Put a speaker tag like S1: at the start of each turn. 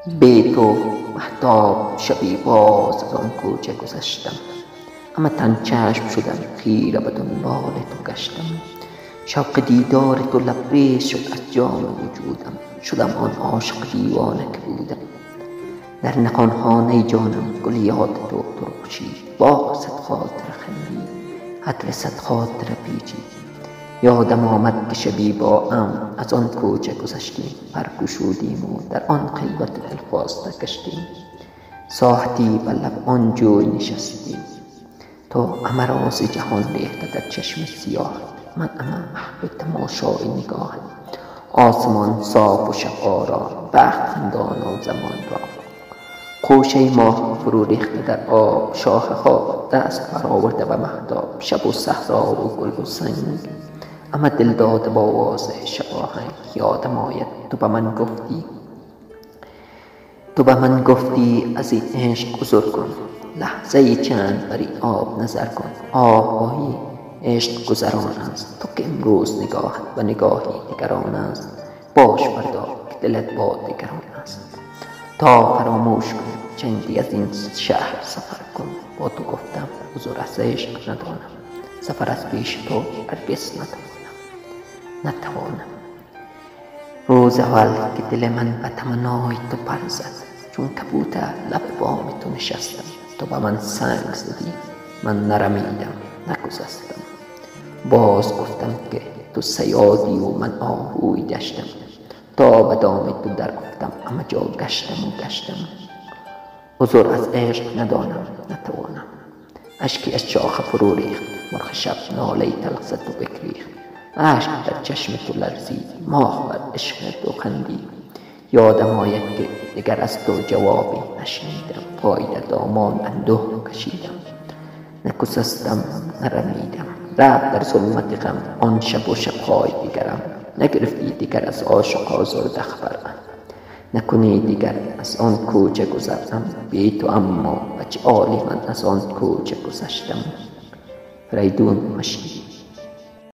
S1: بی تو مهتاب شبی باز از آن کوچه گذشتم، اما تن چشم شدم خیره به دنبال تو گشتم. شوق دیدار تو لبریز شد از جام وجودم، شدم آن عاشق دیوانه که بودم. در نهانخانه جانم گل یاد تو ترشید، باغ صد خاطر خندید، عطر صد خاطر پیچید. یادم آمد که شبی با هم از آن کوچه گذشتیم، پر گشودیم و در آن خلوت دلخواسته گشتیم. ساعتی بر لب آن جوی نشستیم، تو همه راز جهان ریخته در چشم سیاه، من اما محو تماشای نگاه. آسمان صاف و شب آرام، بخت خندان و زمان را. خوشه ماه فرو ریخته در آب، شاخه ها دست برآورده به مهتاب. شب و صحرا و گل و سنگ، اما دل داده با آواز شب آهنگ. یادم آید تو به من گفتی از این عشق عذر کن، لحظه چند بر این آب نظر کن. آبهای عشق گذران است، تو که امروز نگاهت و نگاهی دگران است. باش فردا که دلت با دگران است. تا فراموش کن چندی از این شهر سفر کن. با تو گفتم حضور از عشق ندانم، سفر از پیش تو هرگز نتوانم. روز اول که دل من به تمنای تو پر زد، چون کبوتر لب بام تو نشستم. تو به من سنگ زدی، من نرمیدم نگذستم. باز گفتم که تو صیادی و من آهوی گشتم. تا به دام تو در گفتم اما جا گشتم و گشتم. حضور از عشق ندانم نتوانم. اشکی از شاخه فرو ریخت، مرغ شب ناله تلخ زد و بگریخت. اشک در چشم تو لرزید، ماه بر عشق تو خندید. یادم آید که دگر از تو جوابی نشنیدم، پای در دامان اندوه کشیدم. نگسستم نرمیدم، رفت در ظلمت غم آن شب و شبهای دیگرم. نگرفتی دیگر از عاشق آزرده خبرم، نکنی دیگر از آن کوچه گذرم. بی تو اما به چه عالی من از آن کوچه گذشتم. فریدون مشی.